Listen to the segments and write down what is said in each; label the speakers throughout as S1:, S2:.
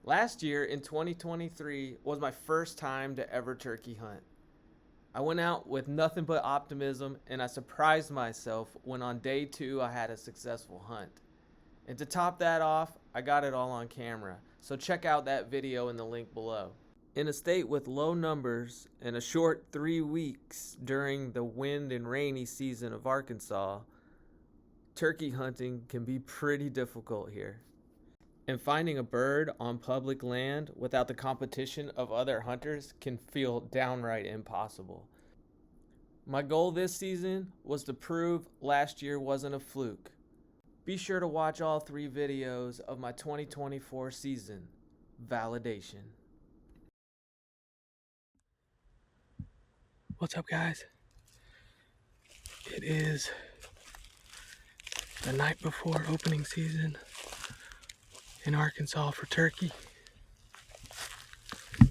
S1: Last year in 2023 was my first time to ever turkey hunt. I went out with nothing but optimism, and I surprised myself when on day 2 I had a successful hunt. And to top that off, I got it all on camera, so check out that video in the link below. In a state with low numbers and a short 3 weeks during the wind and rainy season of Arkansas, turkey hunting can be pretty difficult here. And finding a bird on public land without the competition of other hunters can feel downright impossible. My goal this season was to prove last year wasn't a fluke. Be sure to watch all 3 videos of my 2024 season. Validation.
S2: What's up, guys? It is the night before opening season in Arkansas for turkey. I'm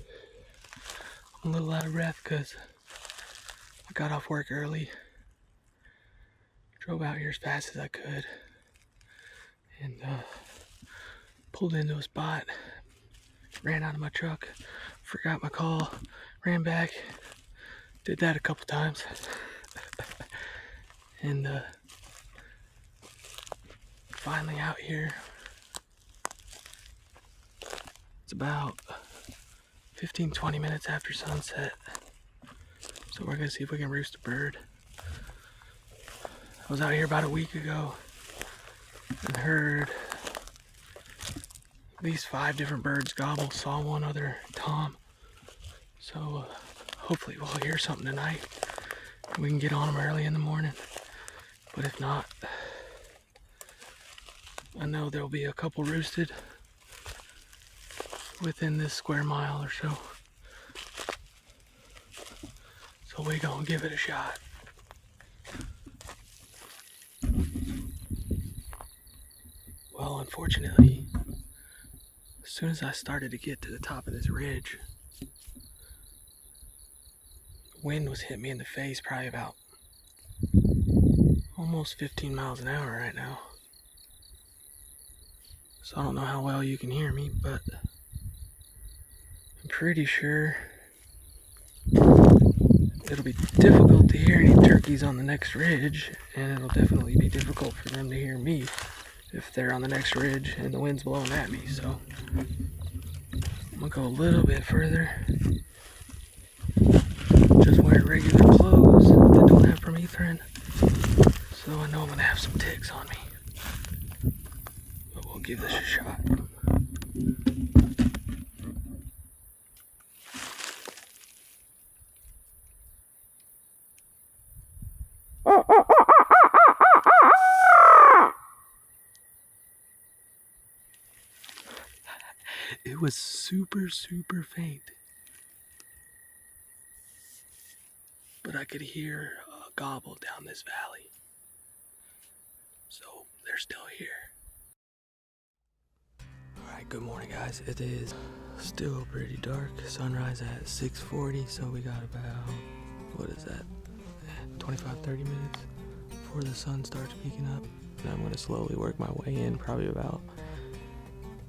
S2: a little out of breath because I got off work early, drove out here as fast as I could, and pulled into a spot, ran out of my truck, forgot my call, ran back, did that a couple times, and finally out here. It's about 15-20 minutes after sunset, so we're gonna see if we can roost a bird. I was out here about a week ago and heard at least 5 different birds gobble, saw one other tom, so hopefully we'll hear something tonight and we can get on them early in the morning. But if not, I know there'll be a couple roosted within this square mile or so. So we're gonna give it a shot. Well, unfortunately, as soon as I started to get to the top of this ridge, the wind was hitting me in the face probably about almost 15 miles an hour right now. So I don't know how well you can hear me, but I'm pretty sure it'll be difficult to hear any turkeys on the next ridge, and it'll definitely be difficult for them to hear me if they're on the next ridge and the wind's blowing at me. So I'm gonna go a little bit further, just wear regular clothes that don't have permethrin, so I know I'm gonna have some ticks on me, but we'll give this a shot. It was super faint, but I could hear a gobble down this valley, so they're still here. Alright, good morning, guys. It is still pretty dark. Sunrise at 6:40, so we got about, what is that, 25-30 minutes before the sun starts peeking up. And I'm going to slowly work my way in, probably about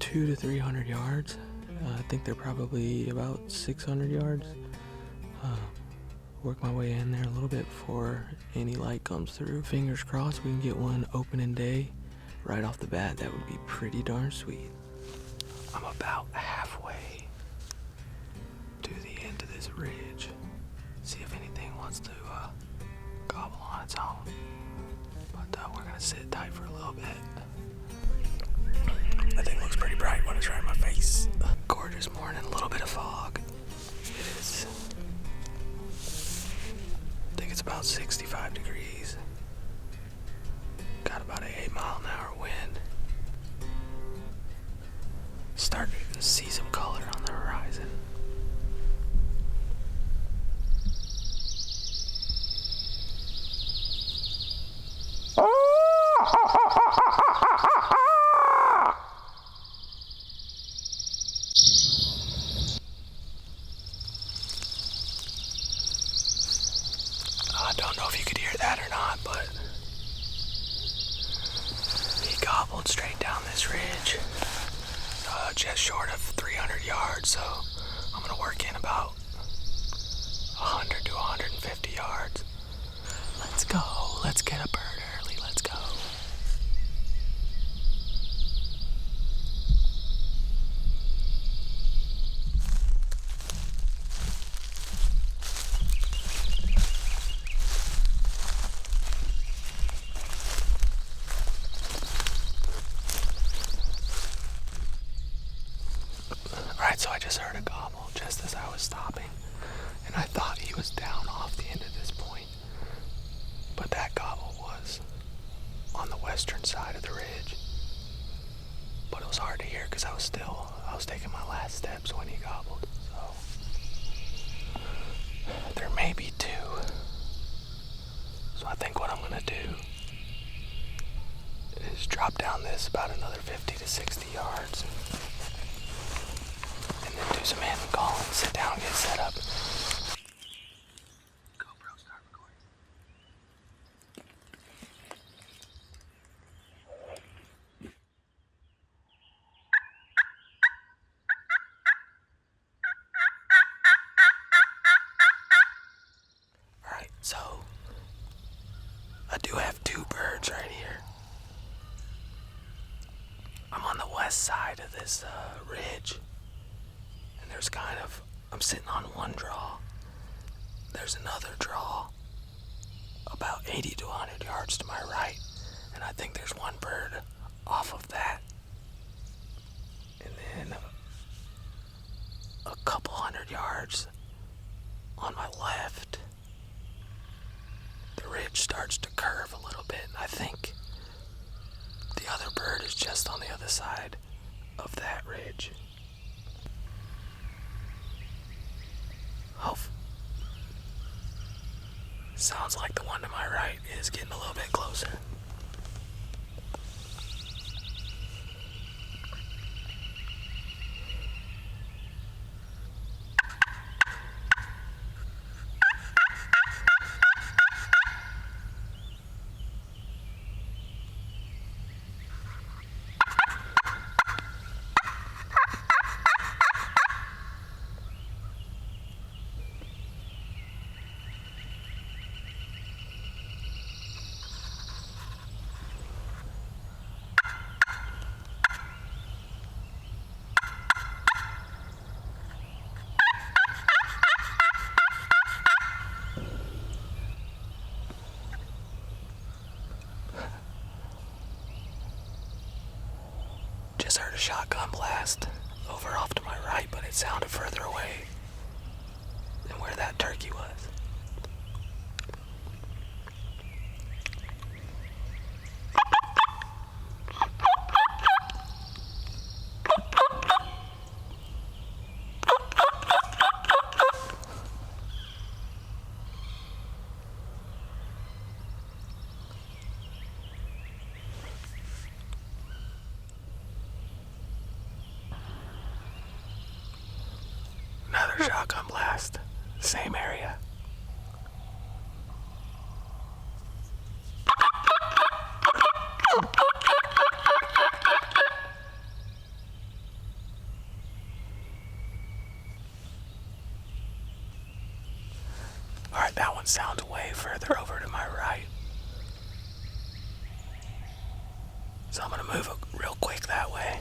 S2: 200 to 300 yards. I think they're probably about 600 yards. Work my way in there a little bit before any light comes through. Fingers crossed we can get one opening day right off the bat. That would be pretty darn sweet. I'm about halfway to the end of this ridge. See if anything wants to gobble on its own. But we're gonna sit tight for a little bit. That thing looks pretty bright when it's right in my face. Gorgeous morning, a little bit of fog. It is, I think it's about 65 degrees. Got about an 8-mile-an-hour wind. Starting to see some color on the horizon. I don't know if you could hear that or not, but he gobbled straight down this ridge. just short of 300 yards, so I'm gonna work in about 100 to 150 yards. Let's go. Let's get a bird early. Let's go. Alright, so I just heard a gobble just as I was stopping, and I thought he was down off the end of this point. But that gobble was on the western side of the ridge. But it was hard to hear because I was taking my last steps when he gobbled. So there may be two. So I think what I'm gonna do is drop down this about another 50 to 60 yards. And then do some hand calling, sit down, get set up. GoPro, start recording. Alright, so I do have two birds right here. I'm on the west side of this ridge. And there's I'm sitting on one draw. There's another draw about 80 to 100 yards to my right. And I think there's one bird off of that. And then a couple 100 yards on my left, the ridge starts to curve a little bit. And I think the other bird is just on the other side of that ridge. Sounds like the one to my right is getting a little bit closer. Just heard a shotgun blast over off to my right, but it sounded further away than where that turkey was. Another shotgun blast. Same area. Alright, that one sounds way further over to my right. So I'm gonna move real quick that way.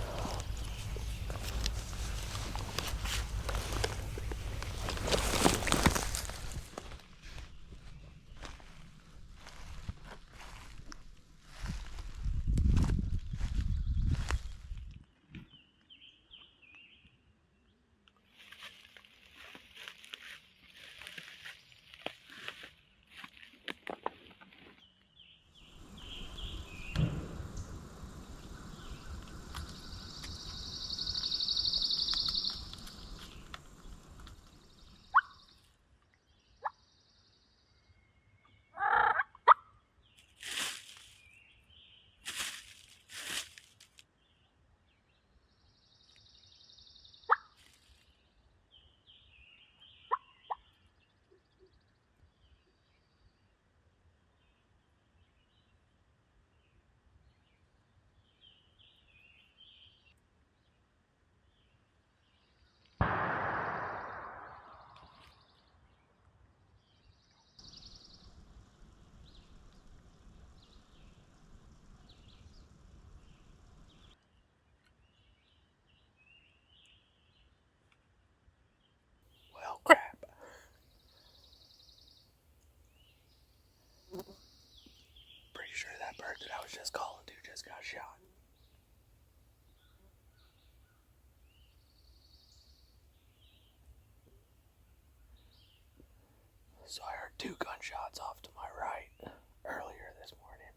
S2: bird that I was just calling to just got shot. So I heard 2 gunshots off to my right earlier this morning.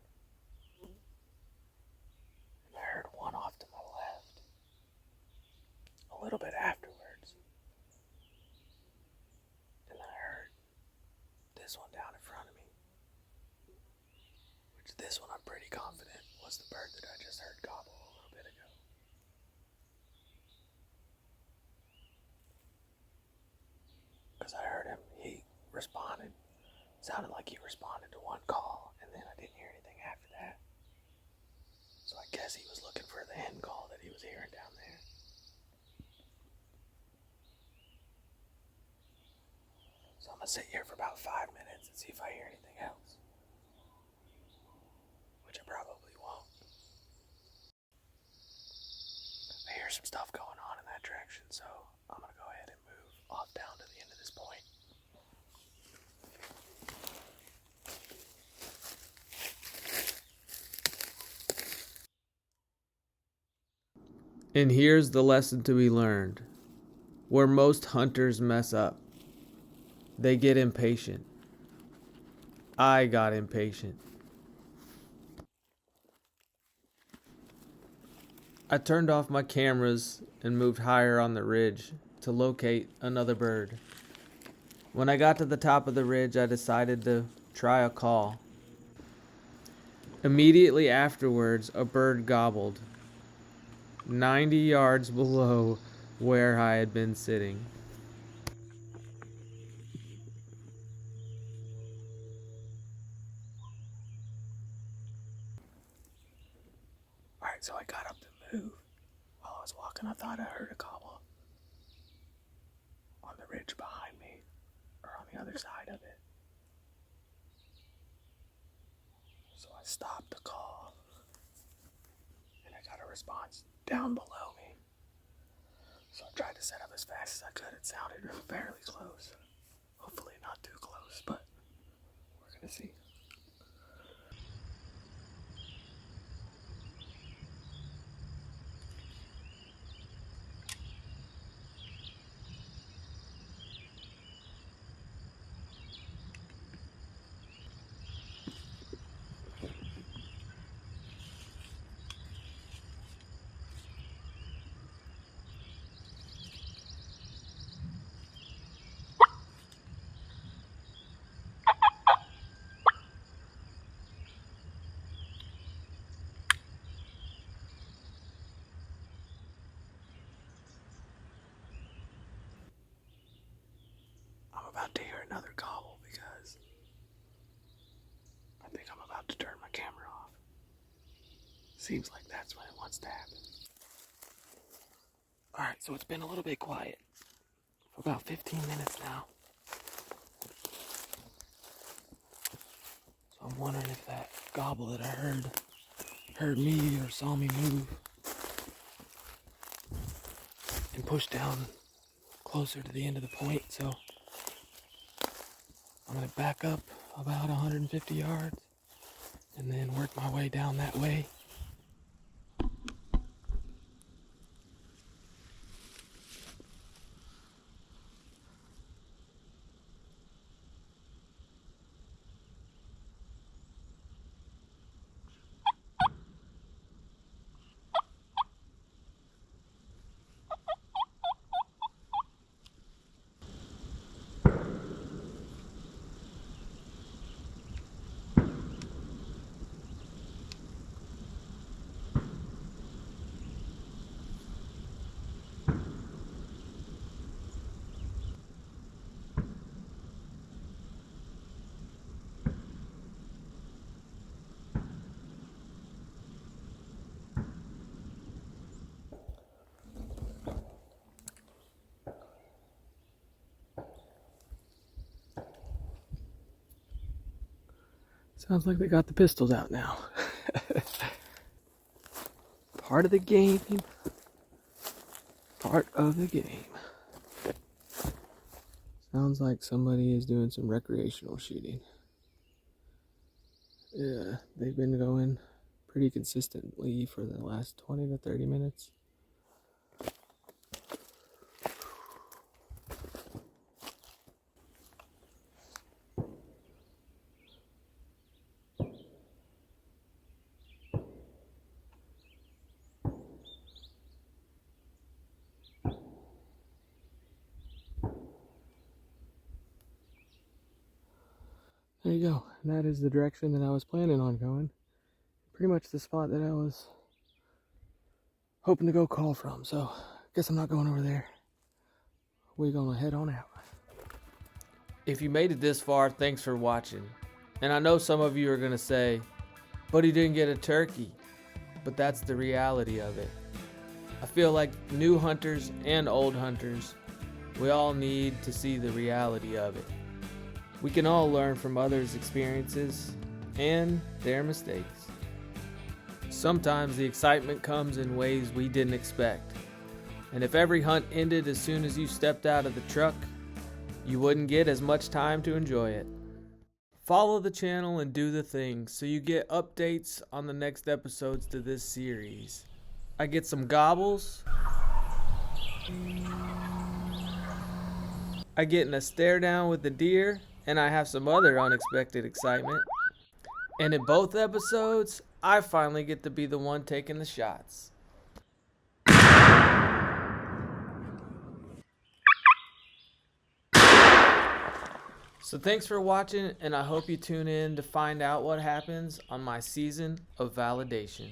S2: And I heard 1 off to my left a little bit afterwards. And then I heard this one down in front of me. Which this one I'm pretty confident was the bird that I just heard gobble a little bit ago. Because I heard him, he responded. Sounded like he responded to 1 call, and then I didn't hear anything after that. So I guess he was looking for the end call that he was hearing down there. So I'm gonna sit here for about 5 minutes and see if I hear anything else. Which I probably won't. I hear some stuff going on in that direction, so I'm gonna go ahead and move off down to the end of this point.
S1: And here's the lesson to be learned. Where most hunters mess up, they get impatient. I got impatient. I turned off my cameras and moved higher on the ridge to locate another bird. When I got to the top of the ridge, I decided to try a call. Immediately afterwards, a bird gobbled 90 yards below where I had been sitting.
S2: Alright, so I got up to move. While I was walking, I thought I heard a gobble on the ridge behind me, or on the other side of it. So I stopped the call, and I got a response down below me. So I tried to set up as fast as I could. It sounded fairly close. Hopefully not too close, but we're gonna see. I'm about to hear another gobble because I think I'm about to turn my camera off. Seems like that's when it wants to happen. Alright, so it's been a little bit quiet for about 15 minutes now. So I'm wondering if that gobble that I heard me or saw me move and push down closer to the end of the point. So I'm gonna back up about 150 yards and then work my way down that way. Sounds like they got the pistols out now. Part of the game. Part of the game. Sounds like somebody is doing some recreational shooting. Yeah, they've been going pretty consistently for the last 20 to 30 minutes. There you go. And that is the direction that I was planning on going. Pretty much the spot that I was hoping to go call from. So I guess I'm not going over there. We're gonna head on out.
S1: If you made it this far, thanks for watching. And I know some of you are going to say, but he didn't get a turkey. But that's the reality of it. I feel like new hunters and old hunters, we all need to see the reality of it. We can all learn from others' experiences and their mistakes. Sometimes the excitement comes in ways we didn't expect. And if every hunt ended as soon as you stepped out of the truck, you wouldn't get as much time to enjoy it. Follow the channel and do the things so you get updates on the next episodes to this series. I get some gobbles. I get in a stare down with the deer, and I have some other unexpected excitement. And in both episodes, I finally get to be the one taking the shots. So thanks for watching, and I hope you tune in to find out what happens on my season of validation.